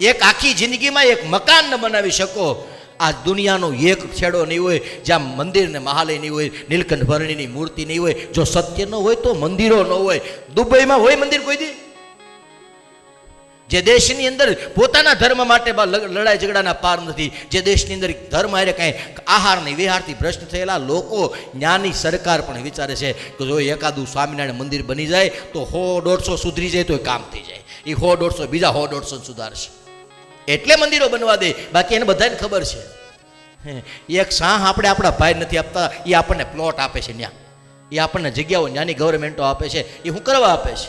એક આખી જિંદગીમાં એક મકાન ન બનાવી શકો. આ દુનિયાનો એક છેડો નહીં હોય જ્યાં મંદિર ને મહાલય નહીં હોય, નીલકંઠ વર્ણિની મૂર્તિ નહીં હોય. જો સત્ય ન હોય તો મંદિરો ન હોય. દુબઈમાં હોય મંદિર કોઈ દી? જે દેશની અંદર પોતાના ધર્મ માટે લડાઈ ઝઘડાના પાર નથી, જે દેશની અંદર ધર્મ હારે કાંઈ આહારની વિહારથી ભ્રષ્ટ થયેલા લોકો, જ્ઞાની સરકાર પણ વિચારે છે કે જો એકાદું સ્વામિનારાયણ મંદિર બની જાય તો 100-150 સુધરી જાય તો એ કામ થઈ જાય. એ 100-150 બીજા 100-150 સુધારશે. એટલે મંદિરો બનવા દે. બાકી એને બધાને ખબર છે. એક સાહ આપણે આપણા ભાઈ નથી આપતા, એ આપણને પ્લોટ આપે છે. ત્યાં એ આપણને જગ્યાઓ જ્ઞાની ગવર્મેન્ટો આપે છે. એ શું કરવા આપે છે?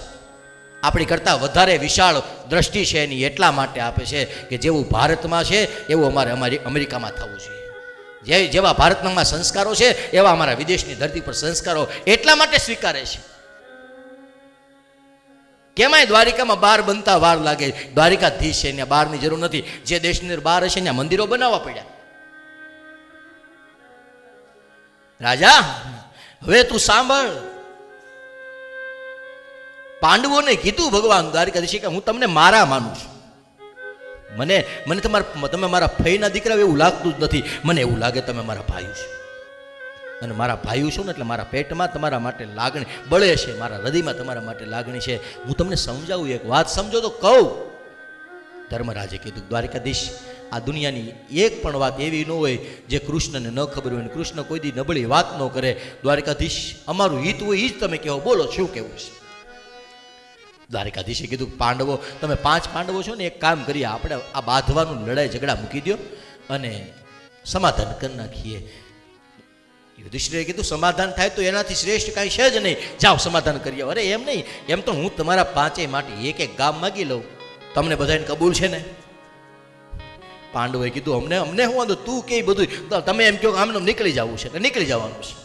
આપણી કરતાં વધારે વિશાળ દ્રષ્ટિ છે એની એટલા માટે આપે છે કે જેવું ભારતમાં છે એવું અમારી અમેરિકામાં થવું જોઈએ. જેવા ભારતમાં સંસ્કારો છે એવા અમારા વિદેશની ધરતી પર સંસ્કારો એટલા માટે સ્વીકારે છે. કેમાંય દ્વારિકામાં બાર બનતા વાર લાગે. દ્વારિકાધીશ છે ત્યાં બહારની જરૂર નથી. જે દેશની અંદર બહાર હશે ત્યાં મંદિરો બનાવવા પડ્યા. રાજા હવે તું સાંભળ. પાંડવોને કીધું ભગવાન દ્વારિકાધીશે કે હું તમને મારા માનું છું. મને તમે મારા ફઈના દીકરા એવું લાગતું જ નથી. મને એવું લાગે તમે મારા ભાઈ છો. અને મારા ભાઈ છો ને એટલે મારા પેટમાં તમારા માટે લાગણી બળે છે, મારા હૃદયમાં તમારા માટે લાગણી છે. હું તમને સમજાવું, એક વાત સમજો તો કહું. ધર્મરાજે કીધું દ્વારિકાધીશ, આ દુનિયાની એક પણ વાત એવી ન હોય જે કૃષ્ણને ન ખબર હોય. કૃષ્ણ કોઈ દી નબળી વાત ન કરે. દ્વારિકાધીશ, અમારું હિત હોય એ જ તમે કહો. બોલો શું કહેવું છે? દ્વારિકાધીશે કીધું પાંડવો, તમે 5 પાંડવો છો ને, એક કામ કરીએ, આપણે આ બાંધવાનું લડાઈ ઝઘડા મૂકી દો અને સમાધાન કરી નાખીએ. યુધિષ્ઠિરે કીધું સમાધાન થાય તો એનાથી શ્રેષ્ઠ કાંઈ છે જ નહીં. જાઓ સમાધાન કરીએ. અરે એમ નહીં, એમ તો હું તમારા 5 માટે એક ગામ માગી લઉં. તમને બધાને કબૂલ છે ને? પાંડવોએ કીધું અમને શું વાંધો, તું કે બધું તમે એમ કહો આમને નીકળી જવું છે, નીકળી જવાનું છે.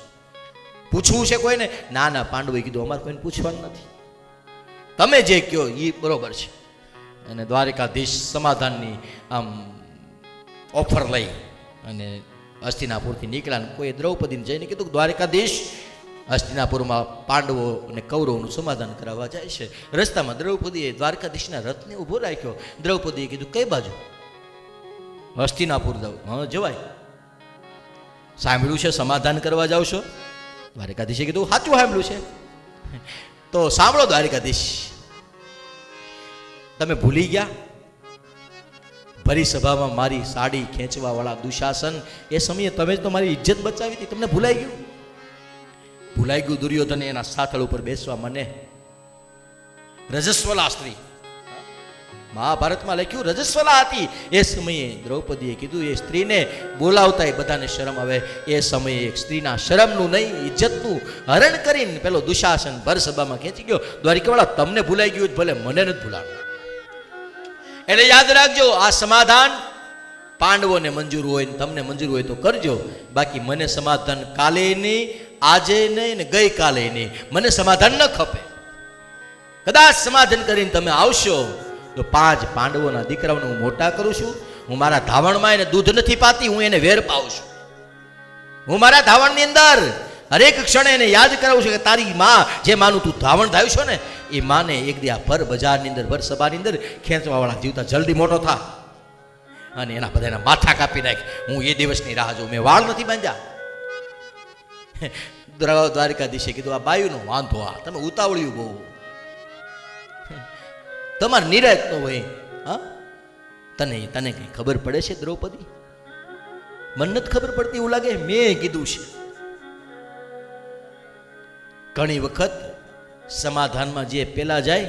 પૂછવું છે કોઈને? ના. પાંડવોએ કીધું અમારે કોઈને પૂછવાનું નથી, તમે જે કહો એ બરોબર છે. અને દ્વારિકાધીશ સમાધાનની આમ ઓફર લઈ અને હસ્તિનાપુરથી નીકળ્યા. કોઈ દ્રૌપદીને જઈને કીધું દ્વારિકાધીશ હસ્તિનાપુરમાં પાંડવો અને કૌરવોનું સમાધાન કરાવવા જાય છે. રસ્તામાં દ્રૌપદીએ દ્વારકાધીશના રથને ઊભો રાખ્યો. દ્રૌપદીએ કીધું કઈ બાજુ? હસ્તિનાપુર જાઉં. હા જવાય. સાંભળ્યું છે સમાધાન કરવા જાવ છો? દ્વારકાધીશે કીધું સાચું સાંભળ્યું છે. તો સાંભળો દ્વારિકાધીશ, તમે ભૂલી ગયા ભરી સભામાં મારી સાડી ખેંચવા વાળા દુશાસન, એ સમયે તમે જ તો મારી ઇજ્જત બચાવી હતી. તમને ભૂલાઈ ગયું? ભૂલાઈ ગયું દુર્યોધન એના સાથળ ઉપર બેસવા મને. રજસ્વલા સ્ત્રી, મહાભારતમાં લખ્યું રજસ્વલા હતી. એ સમયે દ્રૌપદીએ કીધું એ સ્ત્રીને બોલાવતા બધાને શરમ આવે. એ સમયે એક સ્ત્રીના શરમનું નહીં ઇજ્જતનું હરણ કરીને પેલો દુશાસન ભર સભામાં ખેંચી ગયો. દ્વારિકાવાળા, તમને ભૂલાઈ ગયું ભલે, મને નથી ભૂલાણું. એટલે યાદ રાખજો, આ સમાધાન પાંડવોને મંજૂર હોય ને તમને મંજૂર હોય તો કરજો. બાકી મને સમાધાન કાલે નહીં, આજે નહીં ને ગઈકાલે નહીં. મને સમાધાન ન ખપે. કદાચ સમાધાન કરીને તમે આવશો તો 5 પાંડવોના દીકરાઓને હું મોટા કરું છું. હું મારા ધાવણમાં એને દૂધ નથી પાતી, હું એને વેર પાઉં છું. હું મારા ધાવણની અંદર હરેક ક્ષણે એને યાદ કરાવું છું કે તારી માં, જે માનું તું ધાવણ થાય છો ને, એ માને એક દી આ ભર બજારની અંદર, ભર સભાની અંદર ખેંચવા વાળા જીવતા જલ્દી મોટો થા અને એના બધાના માથા કાપી નાખ. હું એ દિવસની રાહ જોઉં. મેં વાળ નથી બાંધ્યા. દ્વારિકાધીશે કીધું આ બાયુનો વાંધો, આ તમે ઉતાવળ્યું બહુ, તમારે નિરાશ ન હોય. હા, તને કઈ ખબર પડે છે દ્રૌપદી? મને નથી ખબર પડતી એવું લાગે. મેં કીધું છે ઘણી વખત સમાધાનમાં જે પેલા જાય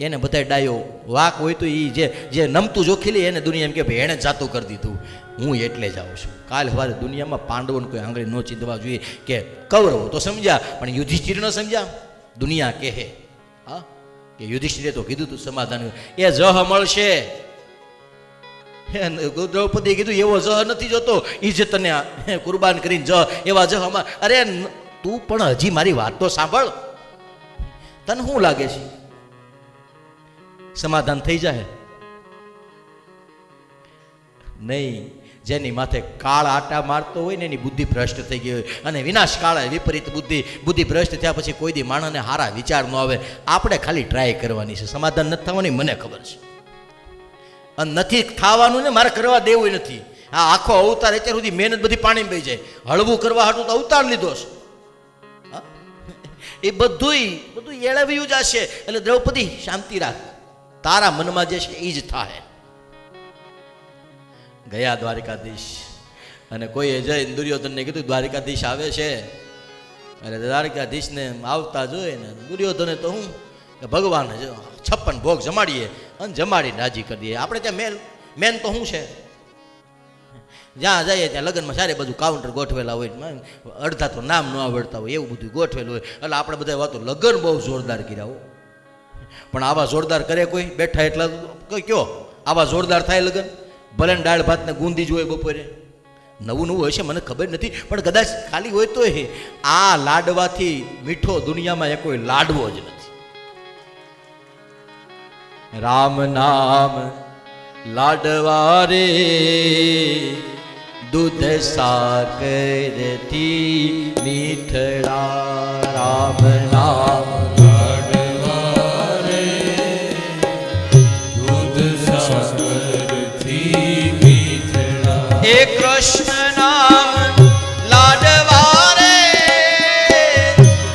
એને બધા ડાયો વાક હોય તો એ જે નમતું જોખી લે એને દુનિયા એમ કે ભાઈ એણે જાતું કરી દીધું. હું એટલે જાઉં છું. કાલ સવારે દુનિયામાં પાંડવોને કોઈ આંગળી ન ચીંધવા જોઈએ. કે કૌરવો તો સમજ્યા પણ યુધિષ્ઠિર ન સમજ્યા. દુનિયા કહે હા કે યુધિષ્ઠિરે તો કીધું તું સમાધાન, એ જહ મળશે. દ્રૌપદીએ કીધું એવો જહ નથી જોતો, ઇજ્જતને કુરબાન કરીને જહ, એવા જહ અમાર. અરે તું પણ હજી મારી વાત તો સાંભળ. તને શું લાગે છે સમાધાન થઈ જાય? નહીં. જેની માથે કાળ આટા મારતો હોય ને એની બુદ્ધિ ભ્રષ્ટ થઈ ગઈ હોય. અને વિનાશ કાળે વિપરીત બુદ્ધિ ભ્રષ્ટ થયા પછી કોઈ દી માણસને હારા વિચાર ન આવે. આપણે ખાલી ટ્રાય કરવાની છે. સમાધાન નથી થવાની મને ખબર છે. અને નથી ખાવાનું ને મારે કરવા દેવું નથી. આ આખો અવતાર અત્યાર સુધી મહેનત બધી પાણીમાં બેસી જાય. હળવું કરવા હાટું તો અવતાર લીધો છે. એ બધું એળવ્યું જ હશે. એટલે દ્રૌપદી શાંતિ રાખ, તારા મનમાં જે છે એ જ થાય. ગયા દ્વારિકાધીશ અને કોઈએ જઈને દુર્યોધનને કીધું દ્વારિકાધીશ આવે છે. અરે દ્વારિકાધીશને આવતા જોઈએ ને દુર્યોધને તો હું ભગવાન 56 ભોગ જમાડીએ અને જમાડીને રાજી કરી દઈએ. આપણે ત્યાં મેન તો શું છે, જ્યાં જઈએ ત્યાં લગ્નમાં સારી બધું કાઉન્ટર ગોઠવેલા હોય, અડધા તો નામ ન આવડતા હોય એવું બધું ગોઠવેલું હોય. એટલે આપણે બધા વાતો લગ્ન બહુ જોરદાર કર્યા હો, પણ આવા જોરદાર કરે કોઈ બેઠા એટલા કયો આવા જોરદાર થાય લગ્ન? ભલે ને દાળ ભાત ને ગુંદી જ હોય બપોરે, નવું હોય છે મને ખબર નથી, પણ કદાચ ખાલી હોય તો આ લાડવાથી મીઠો દુનિયામાં એ કોઈ લાડવો જ નથી. રામ નામ લાડવા રે દૂધ સાકરથી મીઠડા. રામ નામ લાડવા રે દૂધ સાકરથી મીઠડા. એ કૃષ્ણ નામ લાડવા રે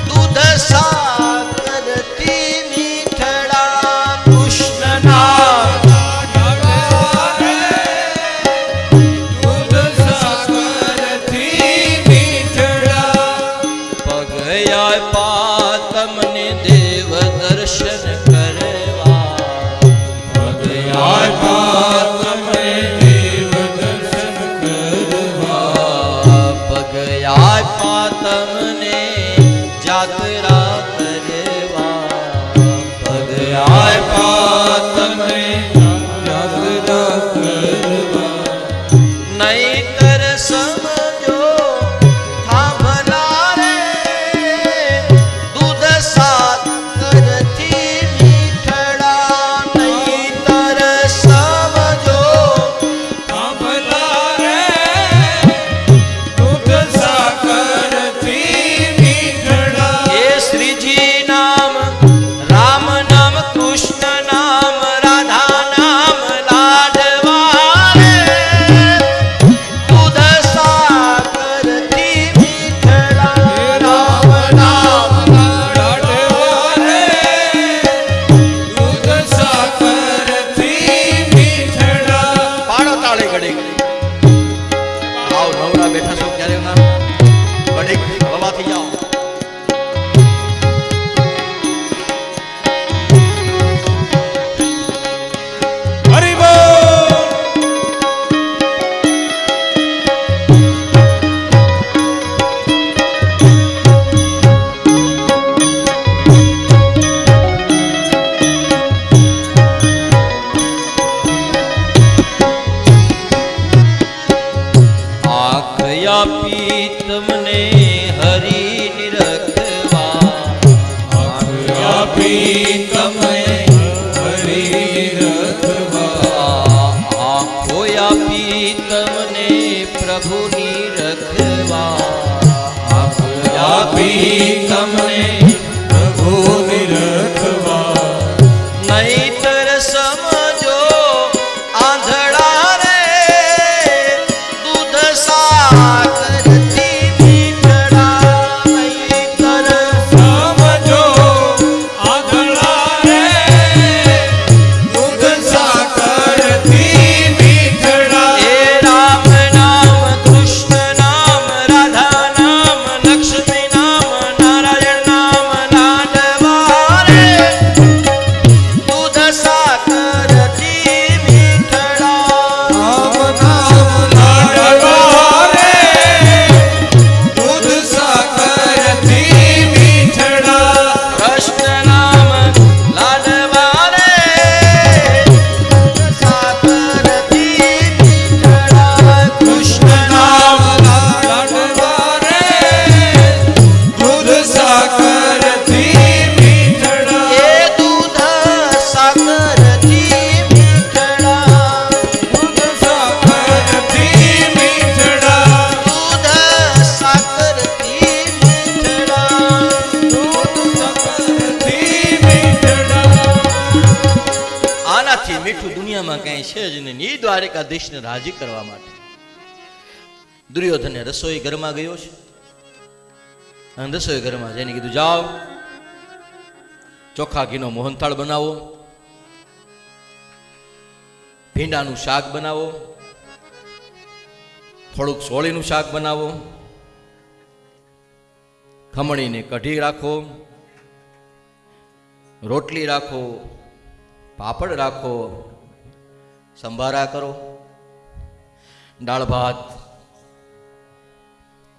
દૂધ સાકરથી મીઠડા. કૃષ્ણ નામ તમને દેવ દર્શન કરવા. તમને દેવ દર્શન કરવા. પગયા તમને જાત્રા કરવા. પગયા તમને યાત્રા કરવા. નહીતર સમજો થાંભલા રે દૂધ સાકરથી મીઠડા. નહીતર સમજો થાંભલા રે દૂધ સાકરથી મીઠડા. એ શ્રીજી નામ રામ નામ કૃષ્ણ નામ રાધા નામ લાડવા રે દૂધ સાકરથી મીઠડા. રામ નામ લાડવા રે દૂધ સાકરથી મીઠડા. પાડો તાળી ઘડી. આવ નવરા બેઠા છો ક્યારે ના ઘડી હવાથી જાઓ. હરિ બોલ. આંખ આપી તમને હરી નિરખવા. આપી તમે હરી રખવા. આંખો આપી તમને પ્રભુની રખવા. આપી તમને પ્રભુ નિરખવા. નહીતર સમજો આંધળા રે દૂધ સાકરથી મીઠડા. નહીતર સમજો આંધળા રે દૂધ સાકરથી મીઠડા. એ રામ નામ કૃષ્ણ નામ રાધા નામ લક્ષ્મી નામ નારાયણ નામ લાડવા રે દૂધ સાકરથી મીઠડા. રામ નામ લાડવા રે દુનિયામાં કઈ છે જ નહીં. એ દ્વારિકાધીશને રાજી કરવા માટે દુર્યોધને રસોઈ ઘરમાં ગયો છે અને રસોઈ ઘરમાં જઈને કીધું, જાઓ ચોખા ઘીનો મોહનથાળ બનાવો, ભીંડાનું શાક બનાવો, થોડુંક સોળીનું શાક બનાવો, ખમણીને કઢી રાખો, રોટલી રાખો, પાપડ રાખો, સંભારા કરો, દાળ ભાત,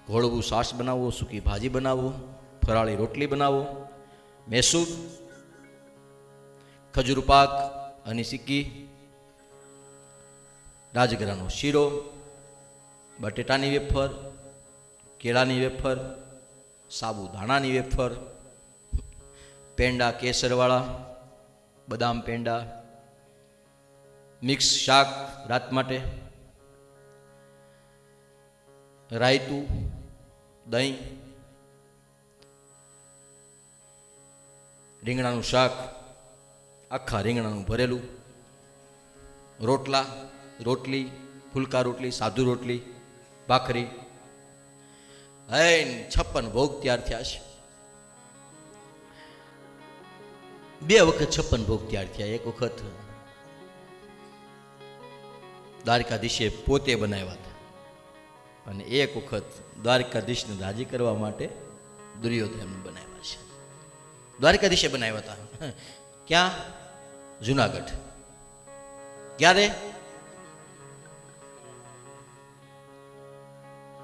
ઘોળવું છાશ બનાવો, સૂકી ભાજી બનાવો, ફરાળી રોટલી બનાવો, મેસૂર, ખજૂર પાક અને સિક્કી, રાજગરાનો શીરો, બટેટાની વેફર, કેળાની વેફર, સાબુદાણાની વેફર, પેંડા કેસરવાળા, બદામ પેંડા, મિક્સ શાક રાત માટે, રાયતું, દહીં, રીંગણાનું શાક, આખા રીંગણાનું ભરેલું, રોટલા, રોટલી, ફુલકા રોટલી, સાદુ રોટલી, ભાખરી, 56 ભોગ તૈયાર થયા છે. 2 વખત 56 ભોગ તૈયાર થયા. એક વખત દ્વારકાધીશે પોતે બનાવ્યા હતા અને એક વખત દ્વારકાધીશને રાજી કરવા માટે દુર્યોધન બનાવ્યા છે. દ્વારકાધીશે બનાવ્યા હતા. ક્યાં? જુનાગઢ. ક્યારે?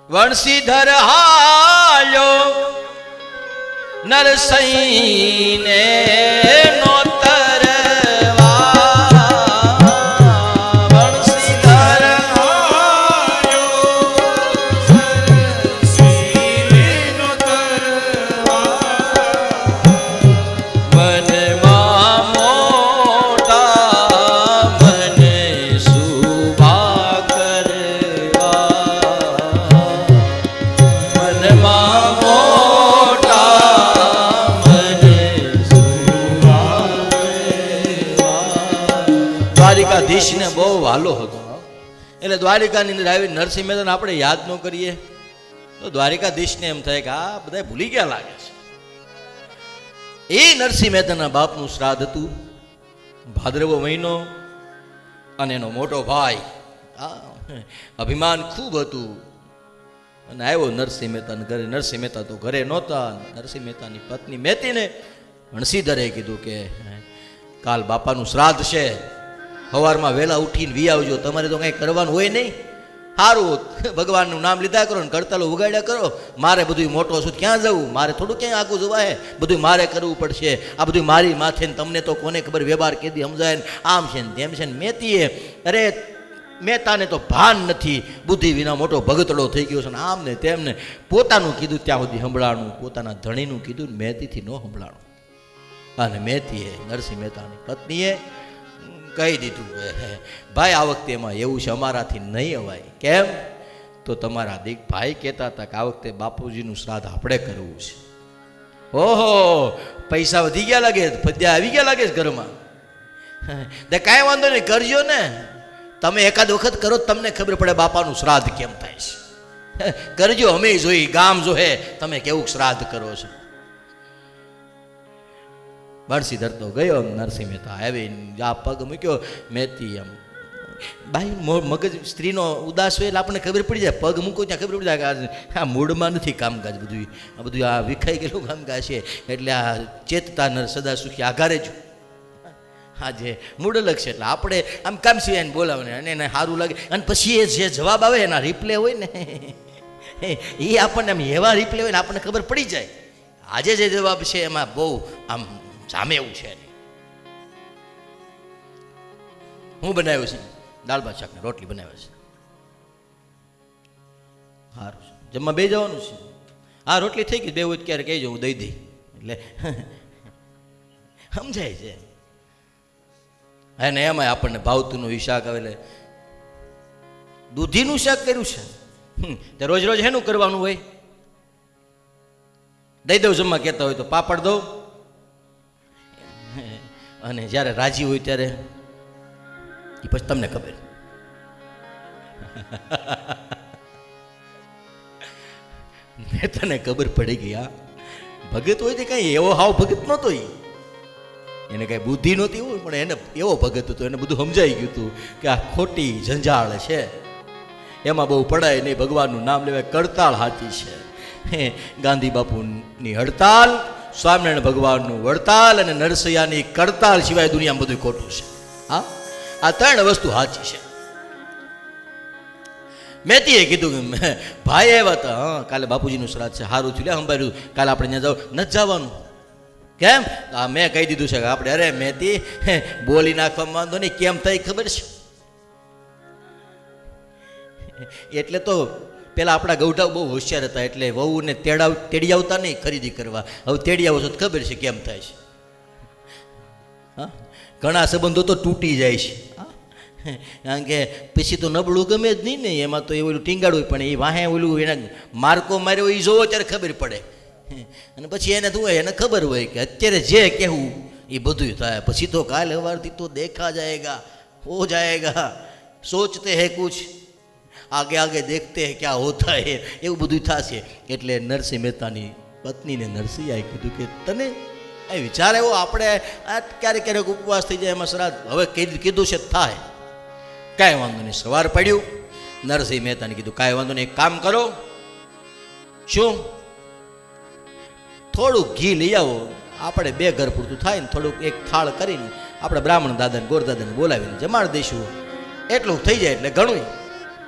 વણસીધર હાલ્યો નરસૈને નોતરવા, વણસીધર હાલ્યો નરસિંહને નોતરવા, મનમાં મોટા મને શુભા કરવા, મનમાં દ્વારિકાધીશને બહુ વાલો હતો. એટલે દ્વારિકાની અંદર આવી નરસિંહ મહેતાને આપણે યાદ ન કરીએ તો દ્વારિકાધીશને એમ થાય કે આ બધા ભૂલી ગયા લાગે છે. એ નરસિંહ મહેતાના બાપનું શ્રાદ્ધ હતું, ભાદરવો મહિનો, અને એનો મોટો ભાઈ અભિમાન ખૂબ હતું અને આવ્યો નરસિંહ મહેતાને ઘરે. નરસિંહ મહેતા તો ઘરે નહોતા. નરસિંહ મહેતાની પત્ની મહેતીને વણસીધરે કીધું કે કાલ બાપાનું શ્રાદ્ધ છે, સવારમાં વહેલા ઉઠીને વી આવજો, તમારે તો કંઈ કરવાનું હોય નહીં. સારું, ભગવાનનું નામ લીધા કરો ને કડતાલો ઉગાડ્યા કરો. મારે બધું મોટો છું, ક્યાં જવું? મારે થોડું ક્યાંય આગું જવાય, બધું મારે કરવું પડશે. આ બધું મારી માથે ને તમને તો કોને ખબર વ્યવહાર કેદી સમજાય ને આમ છે ને તેમ છે ને. મેતીએ અરે મહેતાને તો ભાન નથી, બુદ્ધિ વિના મોટો ભગતડો થઈ ગયો છે ને આમ ને તેમને. પોતાનું કીધું ત્યાં સુધી સંભળાણું, પોતાના ધણીનું કીધું ને મહેતીથી ન સંભળાણું. અને મહેતીએ નરસિંહ મહેતાની પત્નીએ કહી દીધું કે ભાઈ આ વખતે એમાં એવું છે અમારાથી નહીં અવાય. કેમ? તો તમારા દીક ભાઈ કહેતા હતા કે આ વખતે બાપુજીનું શ્રાદ્ધ આપણે કરવું છે. ઓહો, પૈસા વધી ગયા લાગે, ફદ્યા આવી ગયા લાગે છે ઘરમાં. તે કાંઈ વાંધો નહીં, કરજો ને. તમે એકાદ વખત કરો તમને ખબર પડે બાપાનું શ્રાદ્ધ કેમ થાય છે. કરજો, અમે જોઈ, ગામ જોહે તમે કેવું શ્રાદ્ધ કરો છો. બણસીધર તો ગયો. નરસિંહ મહેતા આવી આ પગ મૂક્યો. મેથી એમ ભાઈ મગજ સ્ત્રીનો ઉદાસ હોય એટલે આપણને ખબર પડી જાય. પગ મૂકો ત્યાં ખબર પડી જાય કે આ મૂળમાં નથી કામકાજ. બધું આ વિખાઈ ગયેલું કામકાજ છે. એટલે આ ચેતતા નર સદા સુખી આઘારે જ. હા, જે મૂળ અલગ છે એટલે આપણે આમ કામ સિવાય બોલાવે અને એને સારું લાગે. અને પછી એ જે જવાબ આવે એના રિપ્લે હોય ને એ આપણને આમ એવા રિપ્લે હોય ને આપણને ખબર પડી જાય આજે જે જવાબ છે એમાં બહુ આમ સામે એવું છે. હું બનાવ્યું છે દાળ ભાત શાક ને રોટલી બનાવ્યા છે. સારું છે, જમવા બે જવાનું છે. હા, રોટલી થઈ ગઈ, બે હોય ક્યારે કહેજો, હું દઈ દઈ. એટલે સમજાય છે. અને એમાં આપણને ભાવતુંનું શાક આવે એટલે દૂધીનું શાક કર્યું છે. તે રોજ રોજ એનું કરવાનું હોય. દઈ દઉં જમવા કહેતા હોય તો પાપડ દઉં. અને જ્યારે રાજી હોય ત્યારે એ પછી તમને ખબર. મેં તને ખબર પડી ગઈ. આ ભગત હોય તે કાંઈ એવો હાવ ભગત નહોતો. એને કાંઈ બુદ્ધિ નહોતી હોય, પણ એને એવો ભગત હતો. એને બધું સમજાઈ ગયું હતું કે આ ખોટી ઝંઝાળ છે, એમાં બહુ પડાય નહીં, ભગવાનનું નામ લેવાય, કડતાળ સાચી છે. ગાંધી બાપુની હડતાલ, સ્વામિનારાયણ ભગવાનનું વડતાલ અને નરસૈયાની કડતાલ સિવાય દુનિયામાં બધું ખોટું છે. હા, આ ત્રણ વસ્તુ સાચી છે. મેતીએ કીધું કે ભાઈ આવ્યા હતા, હા કાલે બાપુજીનું શ્રાદ્ધ છે, સારું થયું લે સંભાળ્યું, કાલે આપણે ત્યાં જાવ. નથી જવાનું. કેમ? આ મેં કહી દીધું છે કે આપણે, અરે મેતી બોલી નાખવામાં વાંધો નહીં, કેમ થાય ખબર છે. એટલે તો પેલા આપણા ગૌઢા બહુ હોશિયાર હતા, એટલે વહુને તેડી આવતા નહીં ખરીદી કરવા. હવે તેડી આવો છો તો ખબર છે કેમ થાય છે. હા, ઘણા સંબંધો તો તૂટી જાય છે. કારણ કે પછી તો નબળું ગમે જ નહીં ને, એમાં તો એ ઓલું ટીંગાડવું, પણ એ વાહે ઓલું એને માર્કો માર્યો એ જોવો ત્યારે ખબર પડે. અને પછી એને શું હોય, એને ખબર હોય કે અત્યારે જે કહેવું એ બધું થાય. પછી તો કાલ સવારથી તો દેખા જાયગા, હો જાયગા, સોચતે હે કુછ, આગે આગે દેખતે હે ક્યાં હોતા હે, એવું બધું થશે. એટલે નરસિંહ મહેતાની પત્નીને નરસિંહાએ કીધું કે તને એ વિચાર એવો, આપણે આ ક્યારેક ક્યારેક ઉપવાસ થઈ જાય, એમાં શ્રાદ્ધ હવે કીધું છે થાય, કાંઈ વાંધો નહીં. સવાર પડ્યું, નરસિંહ મહેતાને કીધું કાંઈ વાંધો નહીં, એક કામ કરો. શું? થોડુંક ઘી લઈ આવો, આપણે 2 ઘર પૂરતું થાય ને, થોડુંક એક થાળ કરીને આપણે બ્રાહ્મણ દાદાને ગોર દાદાને બોલાવીને જમાડ દઈશું, એટલું થઈ જાય એટલે ઘણું.